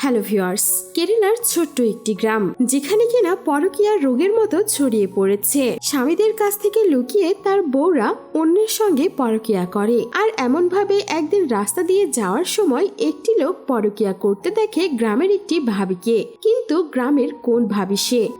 Hello viewers, কেরালার ছোট্ট একটি গ্রাম যেখানে কিনা পরকীয়া রোগের মতো ছড়িয়ে পড়েছে। স্বামীদের কাছ থেকে লুকিয়ে তার বউরা অন্যের সঙ্গে পরকীয়া করে। আর এমন ভাবে একদিন রাস্তা দিয়ে যাওয়ার সময় একটি লোক পরকীয়া করতে দেখে গ্রামের একটি ভাবিকে। কিন্তু গ্রামের কোন ভাবি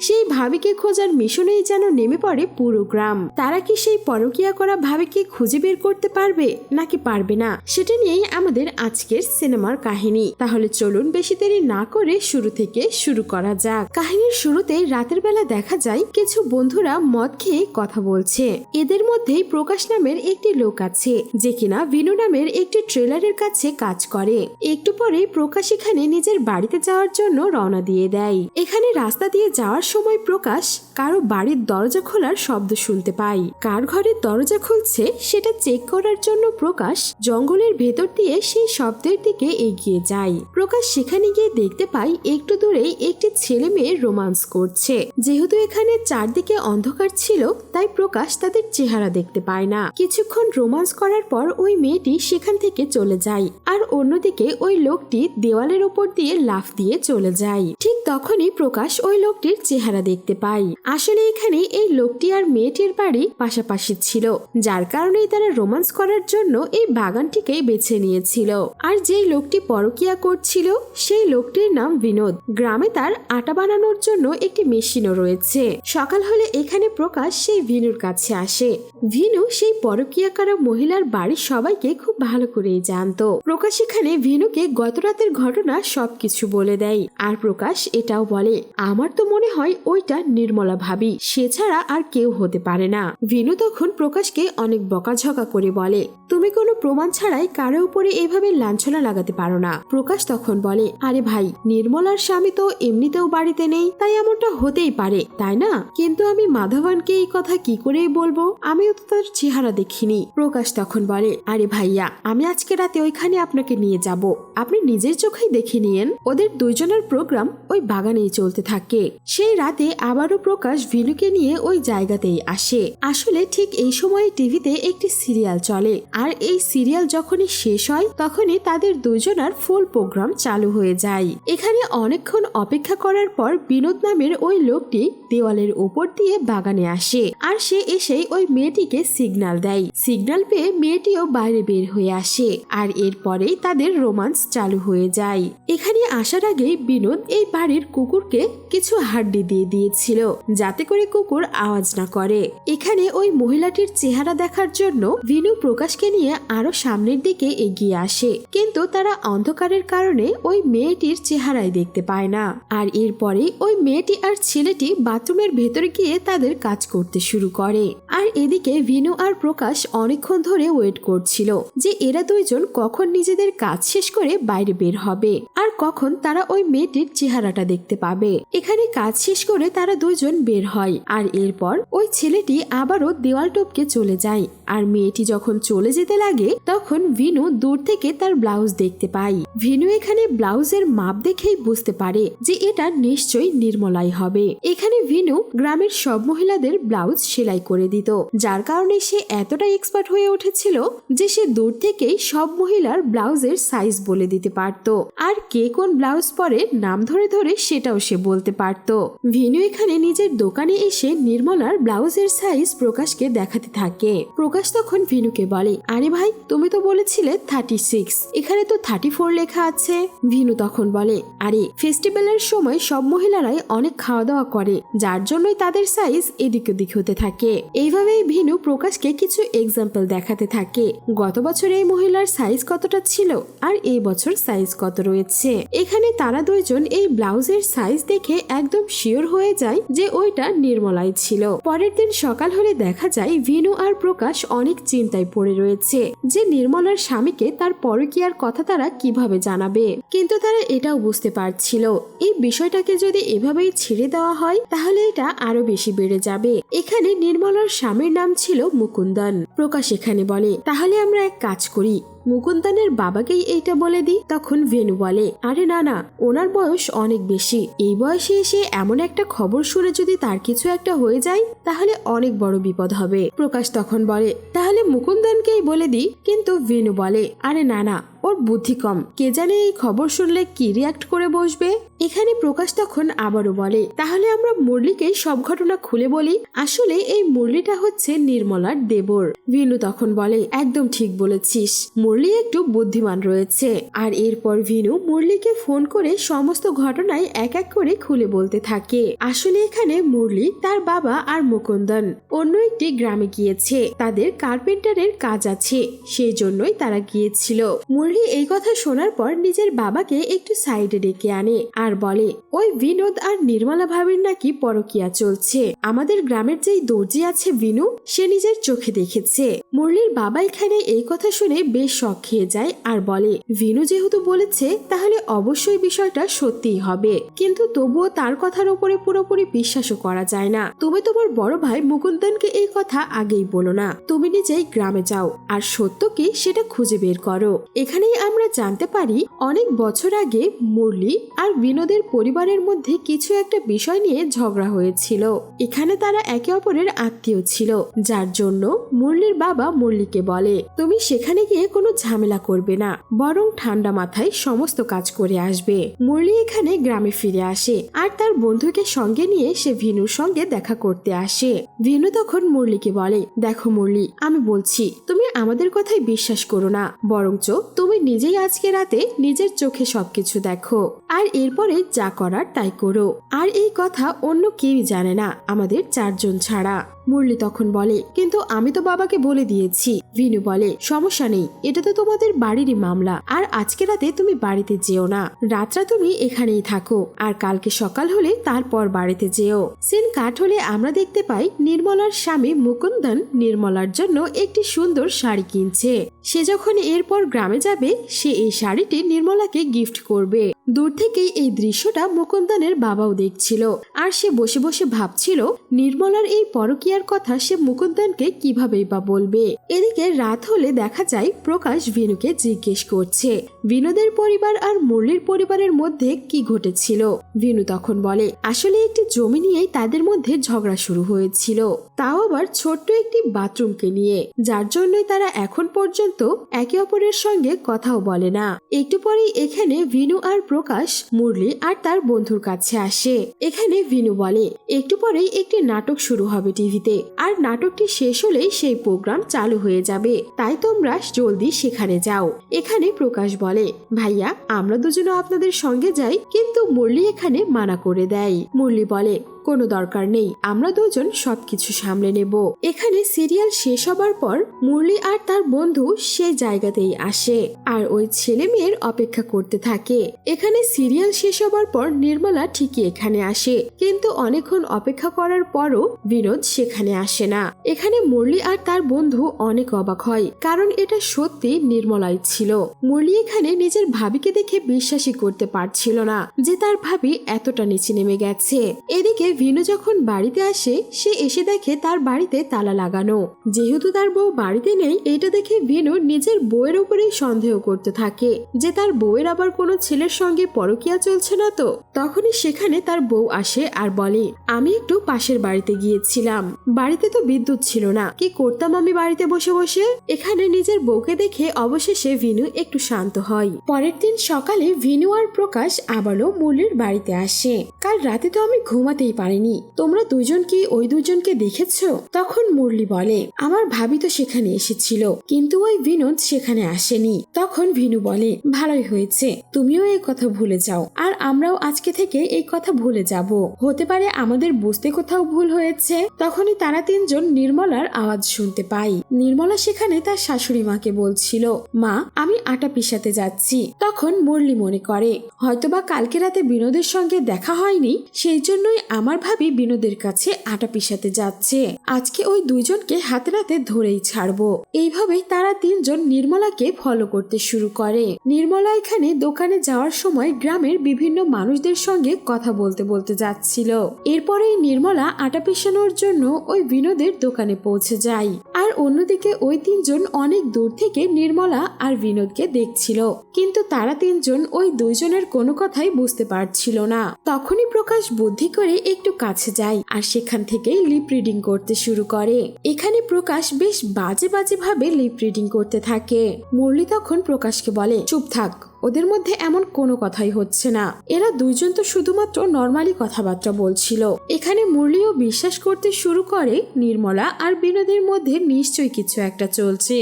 সেই ভাবিকে খোঁজার মিশনেই যেন নেমে পড়ে পুরো গ্রাম। তারা কি সেই পরকীয়া করা ভাবিকে খুঁজে বের করতে পারবে নাকি পারবে না, সেটা নিয়েই আমাদের আজকের সিনেমার কাহিনী। তাহলে চলুন বেশি দেরি না করে শুরু থেকে শুরু করা যাক। কাহিনীর শুরুতে রাতের বেলা দেখা যায় কিছু বন্ধুরা মদ খেয়ে কথা বলছে। এদের মধ্যেই প্রকাশ নামের একটি লোক আছে যে কিনা ভিনু নামের একটি ট্রেলারের কাছে কাজ করে। একটু পরেই প্রকাশ এখানে নিজের বাড়িতে যাওয়ার জন্য রওনা দিয়ে দেয়। এখানে রাস্তা দিয়ে যাওয়ার সময় প্রকাশ কারো বাড়ির দরজা খোলার শব্দ শুনতে পায়। কার ঘরের দরজা খুলছে সেটা চেক করার জন্য প্রকাশ জঙ্গলের ভেতর দিয়ে সেই শব্দের দিকে এগিয়ে যায়। প্রকাশ সেখানে গিয়ে দেখতে পায় একটু দূরেই একটি ছেলে মেয়ে রোমান্স করছে। যেহেতু এখানে চারদিকে অন্ধকার ছিল তাই প্রকাশ তাদের চেহারা দেখতে পায় না। কিছুক্ষণ রোমান্স করার পর ওই মেয়েটি সেখান থেকে চলে যায়, আর অন্যদিকে ওই লোকটি দেওয়ালের উপর দিয়ে লাফ দিয়ে চলে যায়। ঠিক তখনই প্রকাশ ওই লোকটির চেহারা দেখতে পায়। আসলে এখানে এই লোকটি আর মেয়েটির বাড়ি পাশাপাশি ছিল, যার কারণেই তারা রোমান্স করার জন্য এই বাগানটিকেই বেছে নিয়েছিল। আর যেই লোকটি পরকীয়া করছিল সেই লোকটির নাম বিনোদ। গ্রামে তার আটা বানানোর জন্য একটি মেশিনও রয়েছে। সকাল হলে এখানে প্রকাশ সেই ভিনুর কাছে আসে। ভিনু সেই পরকীয়া করা মহিলার বাড়ির সবাইকে খুব ভালো করেই জানতো। প্রকাশ এখানে ভিনুকে গত রাতের ঘটনা সবকিছু বলে দেয়। আর প্রকাশ এটাও বলে, আমার তো মনে হয় ওইটা নির্মলা ভাবি, সে ছাড়া আর কেউ হতে পারে না। ভিনু তখন প্রকাশকে অনেক বকাঝকা করে বলে, তুমি কোনো প্রমাণ ছাড়াই কারো উপরে এভাবে লাঞ্ছনা লাগাতে পারো না। প্রকাশ তখন বলে, আরে ভাই, নির্মলার স্বামী তো এমনিতেও বাড়িতে নেই, তাই এমনটা হতেই পারে, তাই না? কিন্তু আমি মাধবানকে এই কথা কি করেই বলবো, আমিও তো তার চেহারা দেখিনি। প্রকাশ তখন বলে, আরে ভাইয়া, আমি আজকে রাতে ওইখানে আপনাকে নিয়ে যাব, আপনি নিজের চোখেই দেখে নিয়েন। ওদের দুইজনের প্রোগ্রাম ওই বাগানেই চলতে থাকে। সেই রাতে আবারও প্রকাশ ভিনুকে নিয়ে ওই জায়গাতেই আসে। আসলে ঠিক এই সময় টিভিতে একটি সিরিয়াল চলে, আর এই সিরিয়াল যখনই শেষ হয় তখনই তাদের দুজনার ফুল প্রোগ্রাম চালু হয়ে যায়। এখানে অনেকক্ষণ অপেক্ষা করার পর বিনোদ নামের ওই লোকটি দেওয়ালের উপর দিয়ে বাগানে আসে, আর সে এসেই ওই মেয়েটিকে সিগন্যাল দেয়। সিগন্যাল পেয়ে মেয়েটিও বাইরে বের হয়ে আসে, আর এরপরেই তাদের রোমান্স চালু হয়ে যায়। এখানে আসার আগে বিনোদ এই বাড়ির কুকুরকে কিছু হাড্ডি দিয়ে দিয়েছিল যাতে করে কুকুর আওয়াজ না করে। এখানে ওই মহিলাটির চেহারা দেখার জন্য ভিনু প্রকাশকে নিয়ে আরো সামনের দিকে এগিয়ে আসে, কিন্তু তারা অন্ধকারের কারণে ওই মেয়েটির চেহারাই দেখতে পায় না। আর এরপরে ওই মেয়েটি আর ছেলেটি বাথরুমের ভেতরে গিয়ে তাদের কাজ করতে শুরু করে। আর এদিকে ভিনু আর প্রকাশ অনেকক্ষণ ধরে ওয়েট করছিল যে এরা দুইজন কখন নিজেদের কাজ শেষ করে বাইরে বের হবে আর কখন তারা ওই মেয়েটির চেহারাটা দেখতে পাবে। এখানে কাজ শেষ করে তারা দুইজন বের হয়, আর এরপর ওই ছেলেটি আবারও দেওয়াল টপকে চলে যায়। আর মেয়েটি যখন চলে যেতে লাগে তখন ভিনু দূর থেকে তার ব্লাউজ দেখতে পায়। ভিনু এখানে ব্লাউজের মাপ দেখেই বুঝতে পারে যে এটা নিশ্চয়ই নির্মলাই হবে। এখানে ভিনু গ্রামের সব মহিলাদের ব্লাউজ সেলাই করে দিত, যার কারণে সে এতটাই এক্সপার্ট হয়ে উঠেছিল যে সে দূর থেকেই সব মহিলার ব্লাউজের সাইজ বলে দিতে পারত, আর কে কোন ব্লাউজ পরে নাম ধরে ধরে সেটাও সে বলতে পারত। ভিনু এখানে নিজের দোকানে এসে নির্মলার ব্লাউজের সাইজ প্রকাশকে দেখাতে থাকে। প্রকাশ তখন ভিনুকে বলে, আরে ভাই, তুমি তো বলেছিলে 36, এখানে তো 34 লেখা আছে। ভিনু তখন বলে, আরে ফেস্টিভ্যালের সময় সব মহিলারাই অনেক খাওয়া দাওয়া করে, যার জন্যই তাদের সাইজ এদিক ওদিক হতে থাকে। এইভাবেই ভিনু প্রকাশকে কিছু এক্সাম্পল দেখাতে থাকে। গত বছর এই মহিলার সাইজ কতটা ছিল আর এই বছর সাইজ কত রয়েছে। এখানে তারা দুইজন এই ব্লাউজের সাইজ দেখে একদম শিওর হয়ে যায় যে ওইটা নির্মলাই ছিল। পরের দিন সকাল হলে দেখা যায় ভিনু আর প্রকাশ অনেক চিন্তায় পড়ে রয়েছে যে নির্মলার স্বামীকে তার পরকীয়ার কথা তারা কিভাবে জানাবে। কিন্তু তারা এটাও বুঝতে পারছিল এই বিষয়টাকে যদি এভাবেই ছেড়ে দেওয়া হয় তাহলে এটা আরো বেশি বেড়ে যাবে। এখানে নির্মলার স্বামীর নাম ছিল মুকুন্দন। প্রকাশ এখানে বলে, তাহলে আমরা এক কাজ করি, মুকুন্দনের বাবাকেই এইটা বলে দিই। তখন ভেনু বলে, আরে না না, ওনার বয়স অনেক বেশি, এই বয়সে এসে এমন একটা খবর শুনে যদি তার কিছু একটা হয়ে যায় তাহলে অনেক বড় বিপদ হবে। প্রকাশ তখন বলে, তাহলে মুকুন্দনকেই বলে দিই। কিন্তু ভেনু বলে, আরে না না, ওর বুদ্ধি কম, কে জানে এই খবর শুনলে কি রিয়াক্ট করে বসবে। এখানে প্রকাশ তখন আবারও বলে, তাহলে আমরা মুরলিকে সব ঘটনা খুলে বলি। আসলে এই মুরলিটা হচ্ছে নির্মলার দেবর। ভিনু তখন বলে, একদম ঠিক বলেছিস, মুরলি একটু বুদ্ধিমান রয়েছে। আর এরপর ভিনু মুরলিকে ফোন করে সমস্ত ঘটনায় এক এক করে খুলে বলতে থাকে। আসলে এখানে মুরলি, তার বাবা আর মুকুন্দন অন্য একটি গ্রামে গিয়েছে, তাদের কার্পেন্টারের কাজ আছে, সেই জন্যই তারা গিয়েছিল। মুরলি এই কথা শোনার পর নিজের বাবাকে একটু সাইডে ডেকে আনে আর বলে, ওই বিনোদ আর নির্মলা ভাবির নাকি পরকিয়া চলছে। আমাদের গ্রামের যেই দর্জি আছে বিনু, সে নিজের চোখে দেখেছে। মুরলির বাবা এখানে এই কথা শুনে বেশ শক খেয়ে যায় আর বলে, বিনু যেহেতু বলেছে তাহলে অবশ্যই বিষয়টা সত্যিই হবে, কিন্তু তবুও তার কথার উপরে পুরোপুরি বিশ্বাসও করা যায় না। তুমি তোমার বড় ভাই মুকুন্দনকে এই কথা আগেই বলো না, তুমি নিজেই গ্রামে যাও আর সত্য কি সেটা খুঁজে বের করো। এখানেই আমরা জানতে পারি অনেক বছর আগে মুরলি আর বিনোদের পরিবারের মধ্যে কিছু একটা বিষয় নিয়ে ঝগড়া হয়েছিল। এখানে তারা একে অপরের আত্মীয় ছিল, যার জন্য মুরলির বাবা মুরলিকে বলে, তুমি সেখানে গিয়ে কোনো ঝামেলা করবে না, বরং ঠান্ডা মাথায় সমস্ত কাজ করে আসবে। মুরলি এখানে গ্রামে ফিরে আসে আর তার বন্ধুকে সঙ্গে নিয়ে সে ভিনুর সঙ্গে দেখা করতে আসে। ভিনু তখন মুরলিকে বলে, দেখো মুরলি, আমি বলছি তুমি আমাদের কথাই বিশ্বাস করো না, বরঞ্চ তুমি নিজেই আজকে রাতে নিজের চোখে সবকিছু দেখো আর এরপরে যা করার তাই করো। আর এই কথা অন্য কেউই জানে না, আমাদের 4 জন ছাড়া। মুরলি তখন বলে, কিন্তু আমি তো বাবাকে বলে দিয়েছি। ভিনু বলে, সমস্যা নেই, এটা তো তোমাদের বাড়িরই মামলা, আর আজকে রাতে তুমি বাড়িতে যেও না, রাতটা তুমি এখানেই থাকো, আর কালকে সকাল হলে তারপর বাড়িতে যেও। সিন কাট হলে আমরা দেখতে পাই নির্মলার স্বামী মুকুন্দন নির্মলার জন্য একটি সুন্দর শাড়ি কিনছে। সে যখন এরপর গ্রামে যাবে, সে এই শাড়িটি নির্মলাকে গিফট করবে। দূর থেকেই এই দৃশ্যটা মুকুন্দনের বাবাও দেখছিল, আর সে বসে বসে ভাবছিল নির্মলার এই পরকীয়ার কথা সে মুকুন্দনকে কিভাবেই বা বলবে। এদিকে রাত হলে দেখা যায় প্রকাশ ভিনুকে জিজ্ঞেস করছে বিনোদের পরিবার আর মুরলির পরিবারের মধ্যে কি ঘটেছিল। ভিনু তখন বলে, আসলে একটি জমি নিয়েই তাদের মধ্যে ঝগড়া শুরু হয়েছিল, তাও আবার ছোট্ট একটি বাথরুমকে নিয়ে, যার জন্যই তারা এখন পর্যন্ত একে অপরের সঙ্গে কথাও বলে না। একটু পরেই এখানে ভিনু আর প্রকাশ মুরলি আর তার বন্ধুর কাছে আসে। এখানে ভিনু বলে, একটু পরেই একটি নাটক শুরু হবে টিভিতে, আর নাটকটি শেষ হলেই সেই প্রোগ্রাম চালু হয়ে যাবে, তাই তোমরা জলদি সেখানে যাও। এখানে প্রকাশ বলে, ভাইয়া আমরা দুজনে আপনাদের সঙ্গে যাই, কিন্তু মুরলি এখানে মানা করে দেয়। মুরলি বলে, কোনো দরকার নেই, আমরা দুজন সবকিছু সামলে নেব। এখানে সিরিয়াল শেষ হবার পর মুরলি আর তার বন্ধু সেই জায়গাতেই আসে আর ওই ছেলে মেয়ের অপেক্ষা করতে থাকে। এখানে সিরিয়াল শেষ হবার পর নির্মলা ঠিকই এখানে আসে, কিন্তু অনেকক্ষণ অপেক্ষা করার পরও বিনোদ সেখানে আসে না। এখানে মুরলি আর তার বন্ধু অনেক অবাক হয়, কারণ এটা সত্যি নির্মলাই ছিল। মুরলি এখানে নিজের ভাবিকে দেখে বিশ্বাসই করতে পারছিল না যে তার ভাবি এতটা নিচে নেমে গেছে। এদিকে ভিনু যখন বাড়িতে আসে, সে এসে দেখে তার বাড়িতে তালা লাগানো। যেহেতু তার বউ বাড়িতে নেই, এটা দেখে ভিনু নিজের বউয়ের উপরেই সন্দেহ করতে থাকে যে তার বউয়ের আবার কোনো ছেলের সঙ্গে পরকীয়া চলছে না তো। তখনই সেখানে তার বউ আসে আর বলে, আমি একটু পাশের বাড়িতে গিয়েছিলাম, বাড়িতে তো বিদ্যুৎ ছিল না, কি করতাম আমি বাড়িতে বসে বসে। এখানে নিজের বউকে দেখে অবশেষে ভিনু একটু শান্ত হয়। পরের দিন সকালে ভিনু আর প্রকাশ আবারও মুরলির বাড়িতে আসে। কাল রাতে তো আমি ঘুমাতেই পারিনি, তোমরা দুজন কি ওই দুজনকে দেখেছো? তখন মুরলি বলে, আমার ভাবি তো সেখানে এসেছিল, কিন্তু ওই বিনোদ সেখানে আসেনি। তখন ভিনু বলে, ভালোই হয়েছে, তুমিও এই কথা ভুলে যাও, আর আমরাও আজকে থেকে এই কথা ভুলে যাব। হতে পারে আমাদের বুঝতে কোথাও ভুল হয়েছে। তখনই তারা 3 জন নির্মলার আওয়াজ শুনতে পাই। নির্মলা সেখানে তার শাশুড়ি মাকে বলছিল, মা আমি আটা পিষাতে যাচ্ছি। তখন মুরলি মনে করে হয়তোবা কালকে রাতে বিনোদের সঙ্গে দেখা হয়নি, সেই জন্যই আমার ভাবি বিনোদের কাছে আটা পিষাতে যাচ্ছে। আজকে ওই 2 জনকে হাতে নাতে ধরেই ছাড়বো। এইভাবেই তারা 3 জন নির্মলাকে ফলো করতে শুরু করে। নির্মলা এখানে দোকানে যাওয়ার সময় গ্রামের বিভিন্ন মানুষদের সঙ্গে কথা বলতে বলতে যাচ্ছিল। এরপরেই নির্মলা আটা পিষানোর জন্য ওই বিনোদের দোকানে পৌঁছে যায়। আর অন্যদিকে ওই 3 জন অনেক দূর থেকে নির্মলা আর বিনোদকে দেখছিল, কিন্তু তারা 3 জন ওই 2 জনের কোনো কথাই বুঝতে পারছিল না। তখনই প্রকাশ বুদ্ধি করে একটি একটু কাছে যায় আর সেখান থেকে লিপ রিডিং করতে শুরু করে। এখানে প্রকাশ বেশ বাজে বাজে ভাবে লিপ রিডিং করতে থাকে। মুরলি তখন প্রকাশকে বলে, চুপ থাক, ওদের মধ্যে এমন কোনো কথাই হচ্ছে না, এরা দুইজন তো শুধুমাত্র নর্মালি কথাবার্তা বলছিল। এখানে মুরলিও বিশ্বাস করতে শুরু করে নির্মলা আর বিনোদের মধ্যে নিশ্চয়ই কিছু একটা চলছে,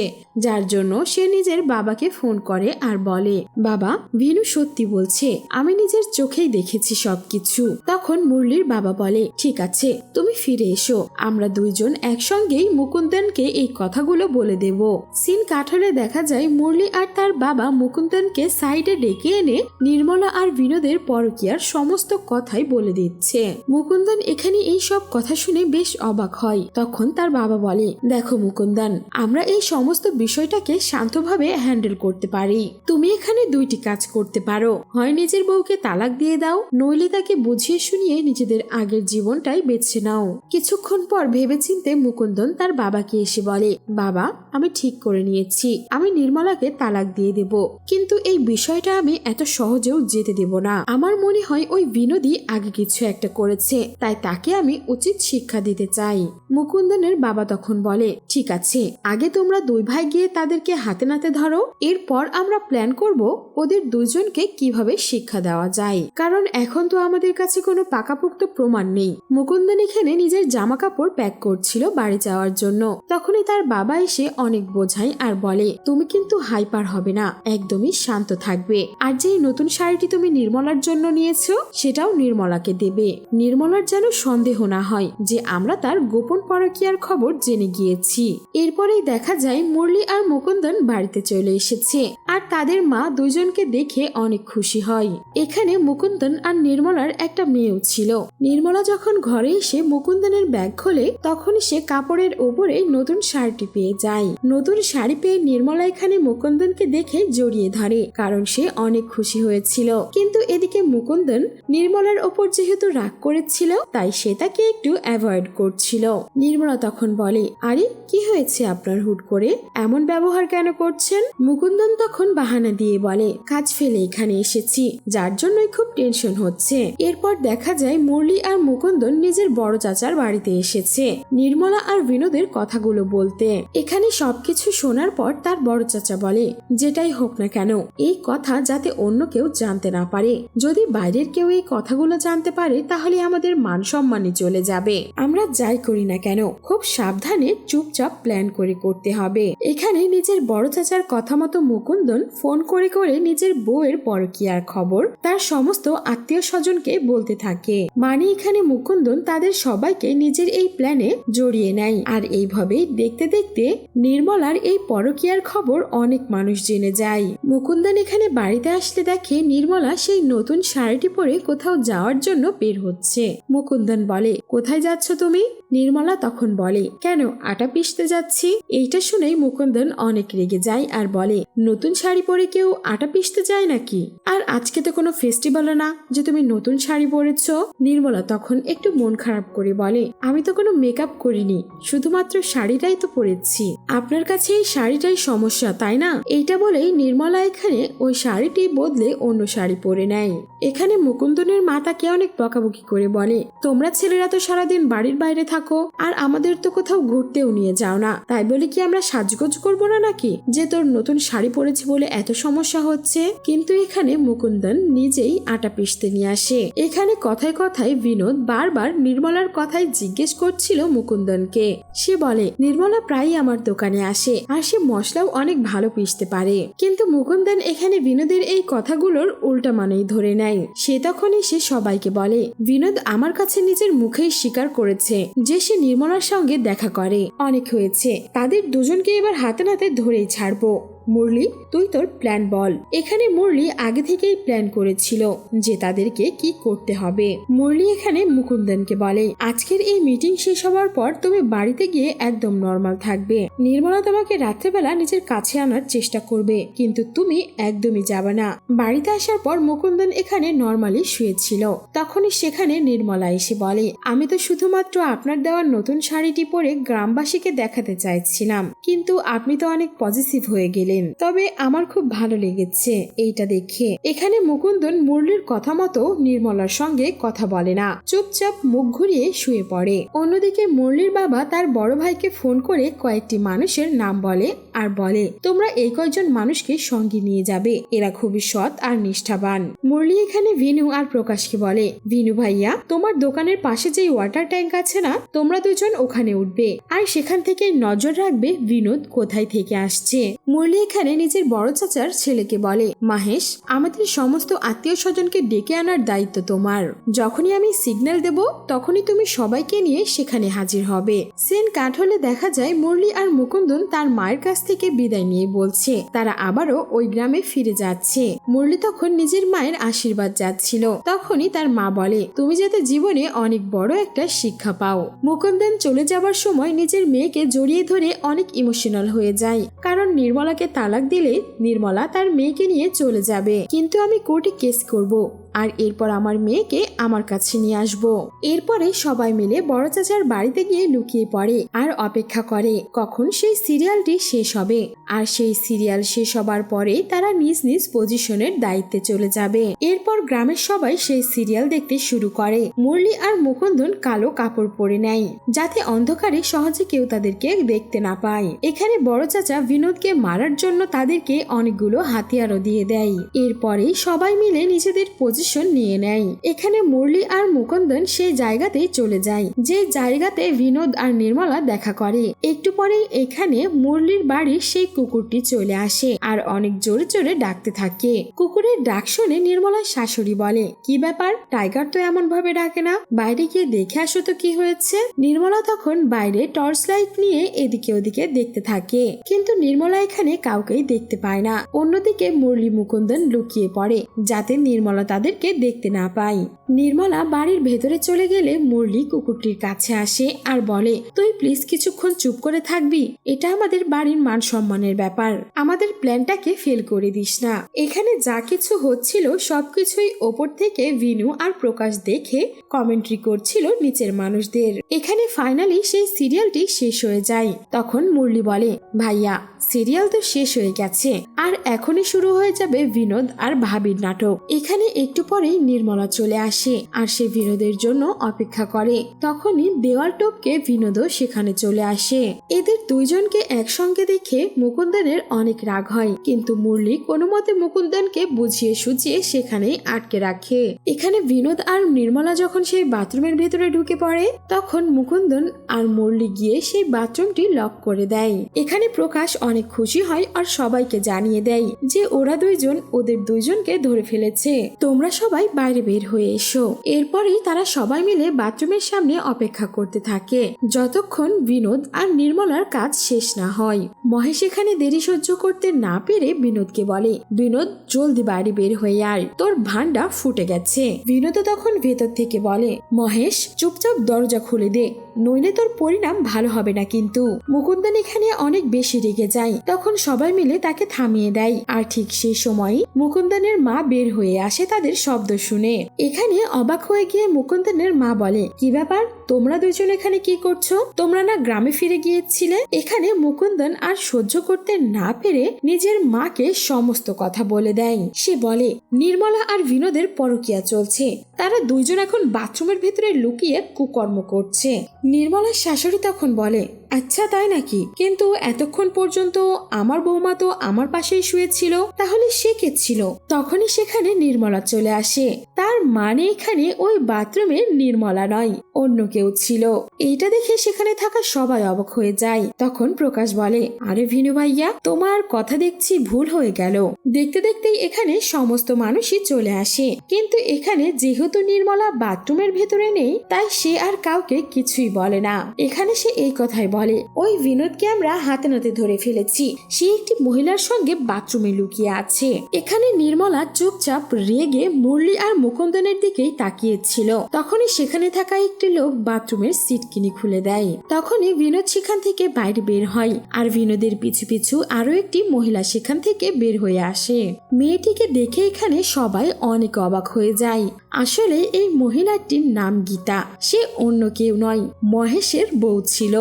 যার জন্য সে নিজের বাবাকে ফোন করে আর বলে, বাবা, ভিনু সত্যি বলছে, আমি নিজের চোখেই দেখেছি সবকিছু। তখন মুরলির বাবা বলে, ঠিক আছে, তুমি ফিরে এসো, আমরা দুইজন একসঙ্গেই মুকুন্দনকে এই কথাগুলো বলে দেব। সিন কাট হলে দেখা যায় মুরলি আর তার বাবা মুকুন্দনকে সাইডে ডেকে এনে নির্মলা আর বিনোদের পরকীয়ার সমস্ত কথাই বলে দিচ্ছে। মুকুন্দন এখানে এই সব কথা শুনে বেশ অবাক হয়। তখন তার বাবা বলে, দেখো মুকুন্দন, আমরা এই সমস্ত বিষয়টাকে শান্তভাবে হ্যান্ডেল করতে পারি। তুমি এখানে দুইটি কাজ করতে পারো, হয় নিজের বউকে তালাক দিয়ে দাও, নইলে তাকে বুঝিয়ে শুনিয়ে নিজেদের আগের জীবনটাই বেছে নাও। কিছুক্ষণ পর ভেবেচিন্তে মুকুন্দন তার বাবাকে এসে বলে, বাবা, আমি ঠিক করে নিয়েছি, আমি নির্মলাকে তালাক দিয়ে দেব, কিন্তু এই বিষয়টা আমি এত সহজেও যেতে দেব না। আমার মনে হয় ওই বিনোদী আগে কিছু একটা করেছে, তাই তাকে আমি উচিত শিক্ষা দিতে চাই। মুকুন্দনের বাবা তখন বলে, ঠিক আছে, আগে তোমরা দুই ভাই গিয়ে তাদেরকে হাতে নাতে ধরো, এরপর আমরা প্ল্যান করব ওদের দুজনকে কিভাবে শিক্ষা দেওয়া যায়, কারণ এখন তো আমাদের কাছে কোনো পাকাপোক্ত প্রমাণ নেই। মুকুন্দন এখানে নিজের জামা কাপড় প্যাক করছিল বাড়ি যাওয়ার জন্য। তখনই তার বাবা এসে অনেক বোঝায় আর বলে, তুমি কিন্তু হাইপার হবে না, একদমই শান্ত থাকবে, আর যেই নতুন শাড়িটি তুমি নির্মলার জন্য নিয়েছো সেটাও নির্মলাকে দেবে। নির্মলার যেন সন্দেহ না হয় যে আমরা তার গোপন পরকীয়ার খবর জেনে গিয়েছি। এরপরেই দেখা যায় মুরলি আর মুকুন্দন বাড়িতে চলে এসেছে আর তাদের মা দুজনকে দেখে অনেক খুশি হয়। এখানে মুকুন্দন আর নির্মলার একটা মেয়েও ছিল। নির্মলা যখন ঘরে এসে মুকুন্দনের ব্যাগ খোলে তখন সে কাপড়ের ওপরে নতুন শাড়িটি পেয়ে যায়। নতুন শাড়ি পেয়ে নির্মলা এখানে মুকুন্দনকে দেখে জড়িয়ে ধরে, কারণ সে অনেক খুশি হয়েছিল। কিন্তু এদিকে মুকুন্দন নির্মলার ওপর যেহেতু রাগ করেছিল তাই সে তাকে একটু অ্যাভয়েড করছিল। নির্মলা তখন বলে, আরে কি হয়েছে আপনার, হুট করে এমন ব্যবহার কেন করছেন? মুকুন্দন তখন বাহানা দিয়ে বলে, কাজ ফেলে এখানে এসেছি, যার জন্যই খুব টেনশন হচ্ছে। এরপর দেখা যায় মুরলি আর মুকুন্দন নিজের বড় চাচার বাড়িতে এসেছে নির্মলা আর বিনোদের কথাগুলো বলতে। এখানে সবকিছু শোনার পর তার বড় চাচা বলে, যেটাই হোক না কেন এই কথা যাতে অন্য কেউ জানতে না পারে, যদি বাইরের কেউ এই কথাগুলো জানতে পারে তাহলে আমাদের মান সম্মানই চলে যাবে। আমরা যাই করি না কেন খুব সাবধানে চুপচাপ প্ল্যান করে করতে হবে। এখানে নিজের বড় চাচার কথা মতো মুকুন্দন ফোন করে করে নিজের বউয়ের পরকীয়ার খবর তার সমস্ত আত্মীয় স্বজনকে বলতে থাকে। মানে এখানে মুকুন্দন তাদের সবাইকে নিজের এই প্ল্যানে জড়িয়ে নেয়, আর এইভাবেই দেখতে দেখতে নির্মলার এই পরকীয়ার খবর অনেক মানুষ জেনে যায়। মুকুন্দন এখানে বাড়িতে আসলে দেখে নির্মলা সেই নতুন শাড়িটি পরে কোথাও যাওয়ার জন্য বের হচ্ছে। মুকুন্দন বলে, কোথায় যাচ্ছ তুমি? নির্মলা তখন বলে, কেন, আটা পিষতে যাচ্ছি। এইটা শুনেই মুকুন্দন অনেক রেগে যায় আর বলে, নতুন শাড়ি পরে কেউ আটা পিষতে যায় নাকি? আর আজকে তো কোনো ফেস্টিভ্যালও না যে তুমি নতুন শাড়ি পরেছ। নির্মলা তখন একটু মন খারাপ করে বলে, আমি তো কোনো মেকআপ করিনি, শুধুমাত্র শাড়িটাই তো পরেছি। আপনার কাছে এই শাড়িটাই সমস্যা তাই না? এইটা বলেই নির্মলা এখানে ওই শাড়িটি বদলে অন্য শাড়ি পরে নেয়। এখানে মুকুন্দনের মা তাকে অনেক বকাবকি করে বলে, তোমরা ছেলেরা তো সারাদিন বাড়ির বাইরে থাকো আর আমাদের তো কোথাও ঘুরতেও নিয়ে যাও না, তাই বলে কি আমরা সাজগোজ করবো না নাকি যে তোর নতুন শাড়ি পরেছি বলে এত সমস্যা হচ্ছে? কিন্তু এখানে মুকুন্দন নিজেই আটা পিষতে নিয়ে আসে। এখানে কথায় কথায় বিনোদ বারবার নির্মলার কথাই জিজ্ঞেস করছিল মুকুন্দনকে। সে বলে, নির্মলা প্রায়ই আমার দোকানে আসে আর সে মশলাও অনেক ভালো পিষতে পারে। কিন্তু মুকুন্দন এখানে বিনোদের এই কথাগুলোর উল্টা মানেই ধরে নেয়। সে তখন এসে সবাইকে বলে, বিনোদ আমার কাছে নিজের মুখেই স্বীকার করেছে যে সে নির্মলার সঙ্গে দেখা করে। অনেক হয়েছে, তাদের দুজনকে এবার হাতে নাতে ধরেই ছাড়বো। মুরলি, তুই তোর প্ল্যান বল। এখানে মুরলি আগে থেকেই প্ল্যান করেছিল যে তাদেরকে কি করতে হবে। মুরলি এখানে মুকুন্দনকে বলে, আজকের এই মিটিং শেষ হওয়ার পর তুমি বাড়িতে গিয়ে একদম নর্মাল থাকবে। নির্মলা তোমাকে রাত্রেবেলা নিজের কাছে আনার চেষ্টা করবে, কিন্তু তুমি একদমই যাবে না। বাড়িতে আসার পর মুকুন্দন এখানে নর্মালি শুয়েছিল। তখনই সেখানে নির্মলা এসে বলে, আমি তো শুধুমাত্র আপনার দেওয়ার নতুন শাড়িটি পরে গ্রামবাসীকে দেখাতে চাইছিলাম, কিন্তু আপনি তো অনেক পজিটিভ হয়ে গেলেন। দিলেন, তবে আমার খুব ভালো লেগেছে এইটা দেখে। এখানে মুকুন্দন মুরলির কথা মতো নির্মলার সঙ্গে কথা বলে না, চুপচাপ মুখ ঘুরিয়ে শুয়ে পড়ে। অন্যদিকে মুরলির বাবা তার বড় ভাইকে ফোন করে কয়েকটি মানুষের নাম বলে আর বলে, তোমরা এই কয়েকজন মানুষকে সঙ্গে নিয়ে যাবে, এরা খুবই সৎ আর নিষ্ঠাবান। মুরলি এখানে ভিনু আর প্রকাশকে বলে, ভিনু ভাইয়া, তোমার দোকানের পাশে যে ওয়াটার ট্যাঙ্ক আছে না, তোমরা দুজন ওখানে উঠবে আর সেখান থেকে নজর রাখবে বিনোদ কোথায় থেকে আসছে। মুরলি এখানে নিজের বড় চাচার ছেলেকে বলে, মাহেশ, আমাদের সমস্ত আত্মীয় স্বজনকে ডেকে আনার দায়িত্ব তোমার। যখনই আমি সিগন্যাল দেব তখনই তুমি সবাইকে নিয়ে সেখানে হাজির হবে। সিন কাট হলে দেখা যায় মুরলি আর মুকুন্দন তার মায়ের কাছ থেকে বিদায় নিয়ে বলছে তারা আবারও ওই গ্রামে ফিরে যাচ্ছে। মুরলি তখন নিজের মায়ের আশীর্বাদ যাচ্ছিল, তখনই তার মা বলে, তুমি যাতে জীবনে অনেক বড় একটা শিক্ষা পাও। মুকুন্দন চলে যাবার সময় নিজের মেয়েকে জড়িয়ে ধরে অনেক ইমোশনাল হয়ে যায়, কারণ নির্মলাকে তালাক দিলে নির্মলা তার মেয়েকে নিয়ে চলে যাবে, কিন্তু আমি কোর্টে কেস করব আর এরপর আমার মেয়েকে আমার কাছে নিয়ে আসব। এরপরে সবাই মিলে বড় চাচার বাড়িতে গিয়ে লুকিয়ে পড়ে আর অপেক্ষা করে কখন সেই সিরিয়ালটি শেষ হবে। আর সেই সিরিয়াল শেষ হবার পরে তারা নিজ নিজ পজিশনের দায়িত্বে চলে যাবে। এরপর গ্রামের সবাই সেই সিরিয়াল দেখতে শুরু করে। মুরলি আর মুকুন্দন কালো কাপড় পরে নেয় যাতে অন্ধকারে সহজে কেউ তাদেরকে দেখতে না পায়। এখানে বড় চাচা বিনোদকে মারার জন্য তাদেরকে অনেকগুলো হাতিয়ারও দিয়ে দেয়। এরপরে সবাই মিলে নিজেদের পজিশন নিয়ে নেয়। এখানে মুরলি আর মুকুন্দন সেই জায়গাতেই চলে যায় যে জায়গাতে বিনোদ আর নির্মলা দেখা করে। একটু পরেই এখানে মুরলির বাড়ির সেই কুকুরটি চলে আসে আর অনেক জোরে জোরে ডাকতে থাকে। কুকুরের ডাক শুনে নির্মলার শাশুড়ি বলে, কি ব্যাপার, টাইগার তো এমন ভাবে ডাকে না, বাইরে গিয়ে দেখে আসো তো কি হয়েছে। নির্মলা তখন বাইরে টর্চ লাইট নিয়ে এদিকে ওদিকে দেখতে থাকে, কিন্তু নির্মলা এখানে কাউকেই দেখতে পায় না। অন্যদিকে মুরলি মুকুন্দন লুকিয়ে পড়ে যাতে নির্মলা তাদেরকে দেখতে না পায়। নির্মলা বাড়ির ভেতরে চলে গেলে মুরলি কুকুরটির কাছে আসে আর বলে, তুই প্লিজ কিছুক্ষণ চুপ করে থাকবি, এটা আমাদের বাড়ির মান সম্মানের ব্যাপার, আমাদের প্ল্যানটাকে ফেল করে দিস না। এখানে যা কিছু হচ্ছিল সবকিছুই ওপর থেকে ভিনু আর প্রকাশ দেখে কমেন্ট্রি করছিল নিচের মানুষদের। এখানে ফাইনালি সেই সিরিয়ালটি শেষ হয়ে যায়। তখন মুরলি বলে, ভাইয়া, সিরিয়াল তো শেষ হয়ে গেছে আর এখনই শুরু হয়ে যাবে বিনোদ আর ভাবির নাটক। এখানে একটু পরেই নির্মলা চলে আসে আর সে বিনোদের জন্য অপেক্ষা করে। তখনই দেওয়াল টপকে বিনোদও সেখানে চলে আসে। এদের দুইজনকে একসঙ্গে দেখে মুকুন্দনের অনেক রাগ হয়, কিন্তু মুরলি কোনো মতে মুকুন্দনকে বুঝিয়ে সুঝিয়ে সেখানেই আটকে রাখে। এখানে বিনোদ আর নির্মলা যখন সেই বাথরুমের ভেতরে ঢুকে পড়ে তখন মুকুন্দন আর মুরলি গিয়ে সেই বাথরুমটি লক করে দেয়। এখানে প্রকাশ অনেক খুশি হয় আর সবাইকে জানিয়ে দেয় যে ওরা দুইজন ওদের দুইজনকে ধরে ফেলেছে, তোমরা সবাই বাইরে বের হয়ে এসো। এরপরেই তারা সবাই মিলে বাথরুমের সামনে অপেক্ষা করতে থাকে যতক্ষণ বিনোদ আর নির্মলার কাজ শেষ না হয়। মহেশ এখানে দেরি সহ্য করতে না পেরে বিনোদকে বলে, বিনোদ, জলদি বাইরে বের হয়ে আয়, তোর ভান্ডা ফুটে গেছে। বিনোদ তখন ভেতর থেকে বলে, মহেশ, চুপচাপ দরজা খুলে দে, নইলে তোর পরিণাম ভালো হবে না কিন্তু। মুকুন্দন এখানে অনেক বেশি রেগে যায়, তখন সবাই মিলে তাকে থামিয়ে দেয়। আর ঠিক সেই সময় মুকুন্দনের মা বের হয়ে আসে তাদের শব্দ শুনে। এখানে অবাক হয়ে গিয়ে মুকুন্দনের মা বলে, কি ব্যাপার, তোমরা দুইজন এখানে কি করছো? তোমরা না গ্রামে ফিরে গিয়েছিলে? এখানে মুকুন্দন আর সহ্য করতে না পেরে নিজের মাকে সমস্ত কথা বলে দেয়। সে বলে, নির্মলা আর বিনোদের পরকীয়া চলছে, তারা দুইজন এখন বাথরুমের ভেতরে লুকিয়ে কুকর্ম করছে। নির্মলার শাশুড়ি তখন বলে, আচ্ছা তাই নাকি, কিন্তু এতক্ষণ পর্যন্ত আমার বৌমা তো আমার পাশেই শুয়েছিল, তাহলে সে কে ছিল? তখনই সেখানে নির্মলা চলে আসে। তার মানে এখানে ওই বাথরুমে নির্মলা নয়, অন্য কেউ ছিল। এইটা দেখে সেখানে থাকা সবাই অবাক হয়ে যায়। তখন প্রকাশ বলে, আরে ভিনু ভাইয়া, তোমার কথা দেখছি ভুল হয়ে গেল। দেখতে দেখতেই এখানে সমস্ত মানুষই চলে আসে, কিন্তু এখানে যেহেতু নির্মলা বাথরুমের ভেতরে নেই তাই সে আর কাউকে কিছুই বলে না। এখানে সে এই কথাই বলে, ওই বিনোদকে আমরা হাতে নাতে ধরে ফেলেছি, সে একটি মহিলার সঙ্গে বাথরুমে লুকিয়ে আছে। এখানে নির্মলা চুপচাপ রেগে মুরলি আর মুকুন্দনের দিকেই তাকিয়েছিল। তখনই সেখানে থাকা একটি লোক বাথরুমের সিটকিনি খুলে দেয়। তখনই বিনোদ সেখান থেকে বাইরে বের হয় আর বিনোদের পিছু পিছু আরো একটি মহিলা সেখান থেকে বের হয়ে আসে। মেয়েটিকে দেখে এখানে সবাই অনেক অবাক হয়ে যায়। আসলে এই মহিলাটির নাম গীতা, সে অন্য কেউ নয়, মহেশের বউ ছিল।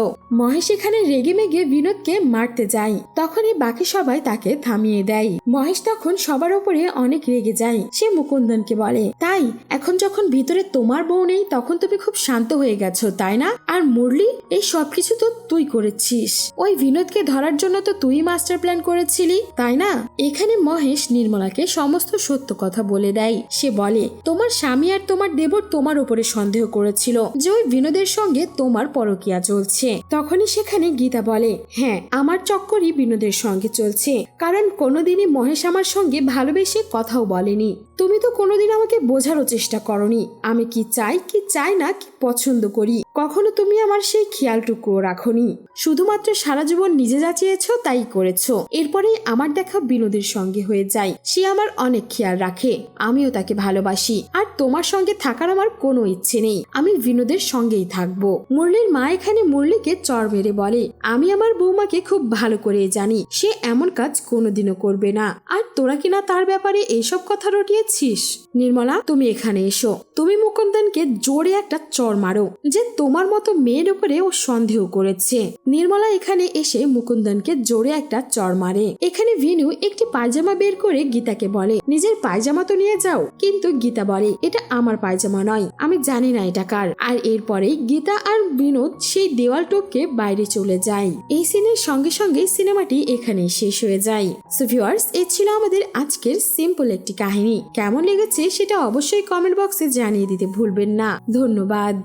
মহেশ এখানে রেগে মেগে বিনোদকে মারতে যায়। তখনই বাকি সবাই তাকে থামিয়ে দেয়। মহেশ তখন সবার উপরে অনেক রেগে যায়। সে মুকুন্দনকে বলে, তাই এখন যখন ভিতরে তোমার বউ নেই তখন তুমি খুব শান্ত হয়ে গেছো তাই না? আর মুরলি, এই সবকিছু তো তুই করেছিস। ওই বিনোদকে ধরার জন্য তো তুই মাস্টার প্ল্যান করেছিলি তাই না? এখানে মহেশ নির্মলাকে সমস্ত সত্য কথা বলে দেয়। সে বলে, তোমার স্বামী আর তোমার দেবর তোমার উপরে সন্দেহ করেছিল যে ওই বিনোদের সঙ্গে তোমার পরকীয়া চলছে। তখনই সেখানে গীতা বলে, হ্যাঁ, আমার চক্করই বিনোদের সঙ্গে চলছে, কারণ কোনোদিনই মহেশ আমার সঙ্গে ভালোবেসে কথাও বলেনি। তুমি তো কোনোদিন আমাকে বোঝারও চেষ্টা করনি আমি কি চাই না, কি পছন্দ করি। কখনো তুমি আমার সেই খেয়ালটুকুও রাখোনি। শুধুমাত্র সারা জীবন নিজে যা চেয়েছো তাই করেছো। এরপরেই আমার দেখা বিনোদের সঙ্গে হয়ে যায়। সে আমার অনেক খেয়াল রাখে, আমিও তাকে ভালোবাসি। আর তোমার সঙ্গে থাকার আমার কোনো ইচ্ছে নেই, আমি বিনোদের সঙ্গেই থাকবো। মুরলির মা এখানে মুরলিকে চড় মেরে বলে, আমি আমার বৌমাকে খুব ভালো করে জানি, সে এমন কাজ কোনোদিনও করবে না। আর তোরা কিনা তার ব্যাপারে এইসব কথা রটিয়েছিস। নির্মলা, তুমি এখানে এসো। তুমি মুকুন্দনকে জোরে একটা চড় মারো, যে তোমার মতো মেয়ের উপরে ও সন্দেহ করেছে। নির্মলা এখানে এসে মুকুন্দনকে জোরে একটা চড় মারে। এখানে ভিনু একটি পায়জামা বের করে গীতাকে বলে, নিজের পায়জামা তো নিয়ে যাও। কিন্তু গীতা বলে, এটা আমার পায়জামা নয়, আমি জানি না এটা কার। আর এরপরেই গীতা আর বিনোদ সেই দেওয়াল টপকে বাইরে চলে যায়। এই সিনের সঙ্গে সঙ্গে সিনেমাটি এখানেই শেষ হয়ে যায়। সো ভিউয়ার্স, এই ছিল আমাদের আজকের সিম্পল একটি কাহিনী। কেমন লেগেছে সেটা অবশ্যই কমেন্ট বক্সে জানিয়ে দিতে ভুলবেন না। ধন্যবাদ।